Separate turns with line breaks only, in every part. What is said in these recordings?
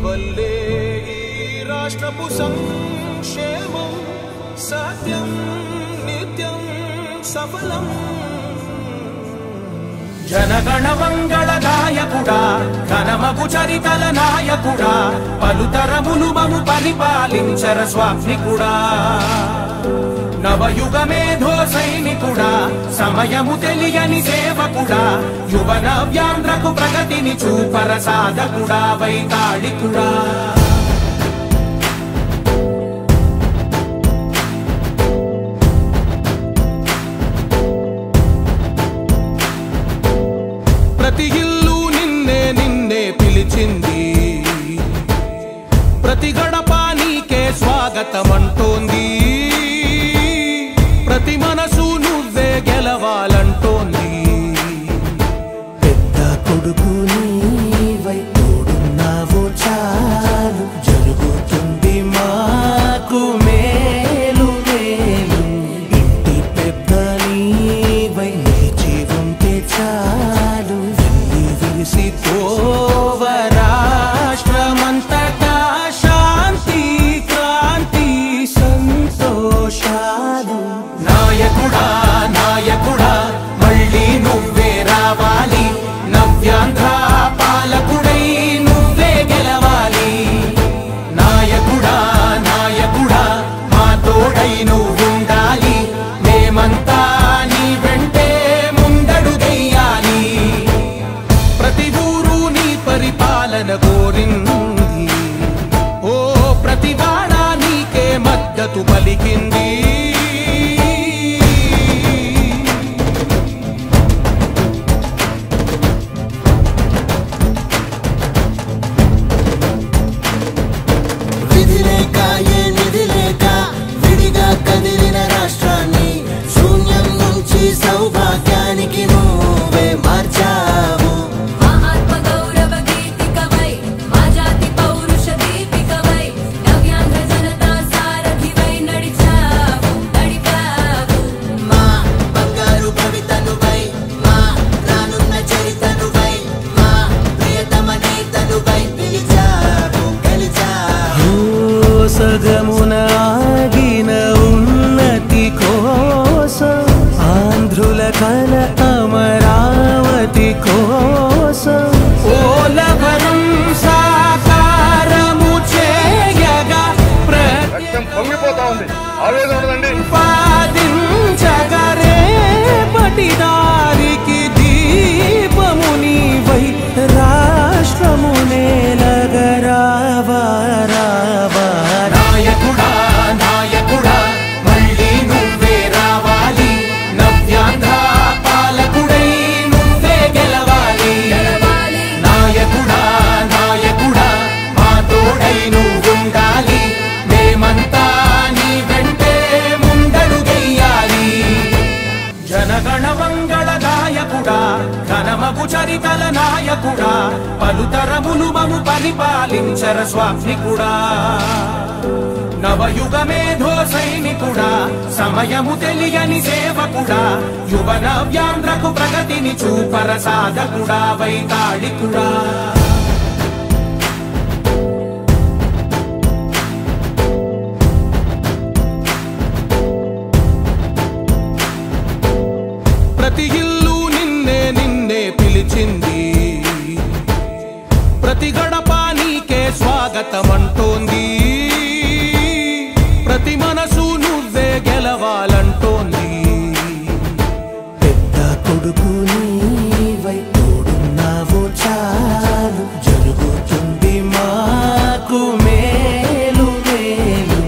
వల్లే ఈ రాష్ట్రపు సంక్షేమం సత్యం నిత్యం సఫలం జనగణ మంగళ నాయకుడా ఘనమగు చరితల నాయకుడా పలుతరములు మము పరిపాలించర స్వామికుడా నవయుగ మేధో సైనికుడా సమయము తెలియని సేవకుడా యువ నవ్యాంధ్రకు ప్రగతిని చూపర సాధకుడా వైతాళికుడా ప్రతి ఇల్లు నిన్నే నిన్నే పిలిచింది ప్రతి గడప నీకే స్వాగతమంటోంది ప్రతి మనసు నువ్వే గెలవాలంటోంది
పెద్ద కొడుకు నీవై తోడున్నావు చాలు జరుగుతుంది మాకు మేలు మేలు ఇంటి పెద్ద నీవై నిలిచి ఉంటే చాలు వెళ్ళి విలిసి పోవ రాష్ట్రమంతటా శాంతి క్రాంతి సంతోషాలు నాయకుడా నాయకుడా మళ్ళీ నువ్వే రావాలి నవ్యాంధ్ర పాలకుడై నువ్వే గెలవాలి నాయకుడా నాయకుడా మా తోడై నువ్వుండాలి మేమంతా నీ వెంటే ముందడుగెయ్యాలి ప్రతి ఊరు నీ పరిపాలన కోరింది ఓ ప్రతి వాడ నీకే మద్దతు పలికింది సౌభాగ్యానికి నువ్వే మార్చావు
మా ఆత్మ గౌరవ గీతికవై మా జాతి పౌరుష దీపికవై నవ్యాంధ్ర జనతా సారథివై నడిచావు నడిపావు
మా బంగారు భవితనువై మా రానున్న చరితనువై మా ప్రియతమ నేతనువై పిలిచావు గెలిచావు సగమున ఆగిన ఉన్నతి కోసం ఆంధ్రుల కల అమరావతి కోసం పోలవరం సాకారము చేయగా
పొంగిపోతా ఉంది ఆవేదన ఉండదండి
పాదించగరేపటి దారికి దీపము నీవై రాష్ట్రము నేలగరావా రావా
నాయకుడా నాయకుడా మళ్ళీ నువ్వే రావాలి నవ్యాంధ్ర పాలకుడై నువ్వే గెలవాలి నాయకుడా నాయకుడా మా తోడై నువ్వుండాలి మేమంతా నీ వెంటే ముందడుగెయ్యాలి జనగణ మంగళ నాయకుడా ఘనమగు చరితల నాయకుడా పలుతరములు మము పరిపాలించర స్వామికుడా నవయుగ మేధో సైనికుడా సమయము తెలియని సేవకుడా యువ నవ్యాంధ్రకు ప్రగతిని చూపర సాధకుడా వైతాళికుడా ప్రతి ఇల్లు నిన్నే నిన్నే పిలిచింది ప్రతి గడప నీకే స్వాగతమంటోంది ప్రతి మనసు నువ్వే గెలవాలంటోంది
పెద్ద కొడుకు నీవై తోడున్నావు చాలు జరుగుతుంది మాకు మేలు మేలు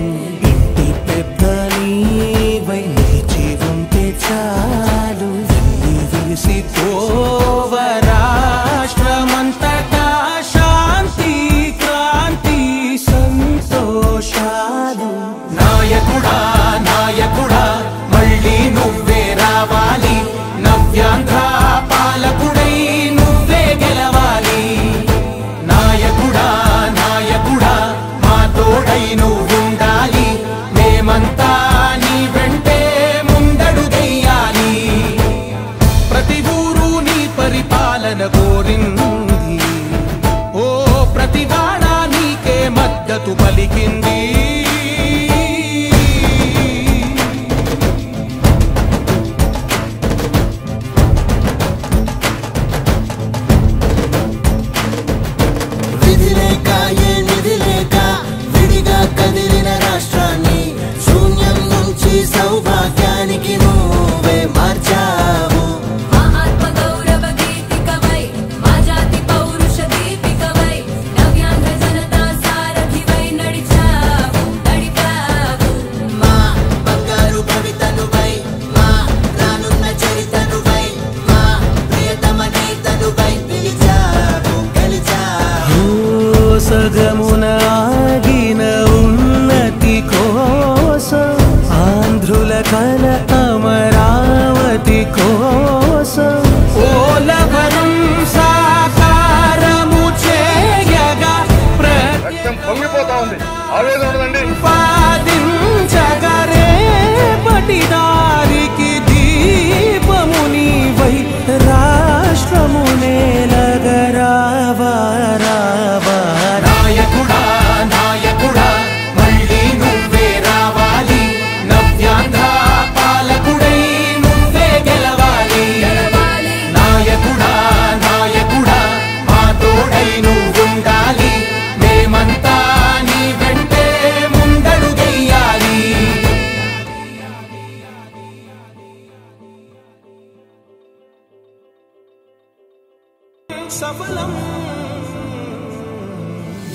ఇంటి పెద్ద నీవై నిలిచి ఉంటే చాలు వెళ్ళి విలిసి పోవ రాష్ట్రమంతటా శాంతి క్రాంతి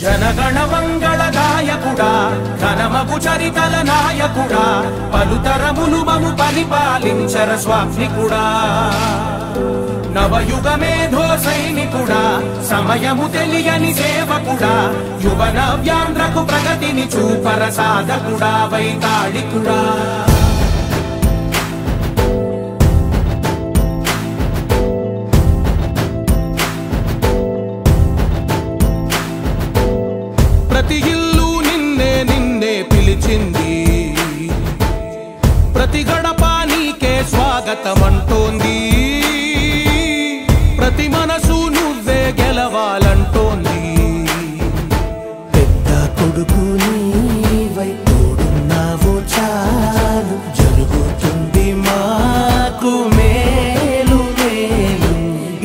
జనగణ మంగళదాయకుడా ఘనమగు చరితల నాయకుడా పలుతరములు మము పరిపాలించర స్వామికుడా నవయుగ మేధో సైనికుడా సమయము తెలియని సేవకుడా యువ నవ్యాంధ్రకు ప్రగతిని చూపర సాధకుడా వైతాళికుడా ప్రతి ఇల్లు నిన్నే నిన్నే పిలిచింది ప్రతి గడప నీకే స్వాగతమంటోంది ప్రతి మనసు నువ్వే గెలవాలంటోంది
పెద్ద కొడుకు నీవై తోడున్నావో చాలు జరుగుతుంది మాకు మేలు మేలు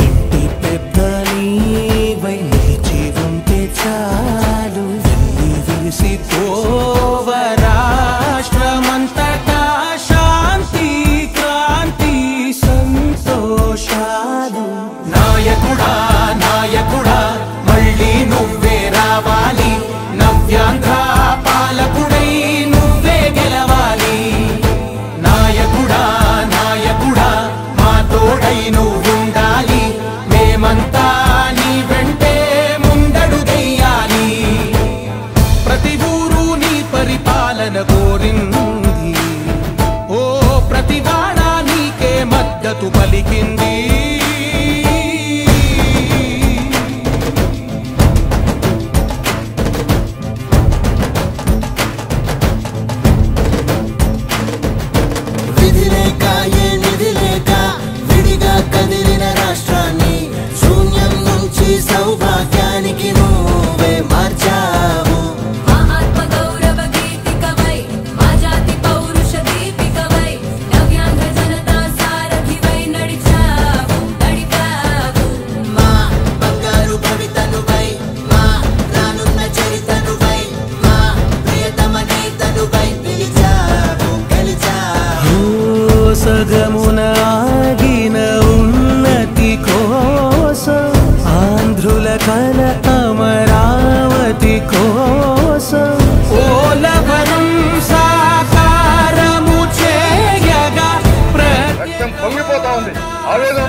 ఇంటి పెద్ద నీవై నిలిచి ఉంటే చాలు విరిసి పోవ రాష్ట్రమంతటా శాంతి క్రాంతి సంతోషాలు
నాయకుడా నాయకుడా మళ్ళీ నువ్వే రావాలి నవ్యాంధ్ర పాలకుడై నువ్వే గెలవాలి నాయకుడా నాయకుడా మా తోడై నువ్వుండాలి మేమంతా నీ వెంటే ముందడుగెయ్యాలి ప్రతి ఊరు నీ పరిపాలన కోరింది ఓ ప్రతి వాడ నీకే మద్దతు పలికింది
విధి లేక ఏ నిధి లేక విడిగా కదిలిన రాష్ట్రాన్ని శూన్యం నుంచి సౌభాగ్యానికి నువ్వే మార్చావు
మా ఆత్మ గౌరవ గీతికవై మా జాతి పౌరుష దీపికవై నవ్యాంధ్ర జనతా సారథివై నడిచావు నడిపావు
మా బంగారు భవితనువై మా రానున్న చరితనువై మా ప్రియతమ నేతనువై పిలిచావు గెలిచావు సగమున ఆగిన ఉన్నతి కోసం ఆంధ్రుల కల అమరావతి కోసం
ఓలవరం సాకారము చేయగా
రక్తం పొంగిపోతా ఉంది ఆవేదన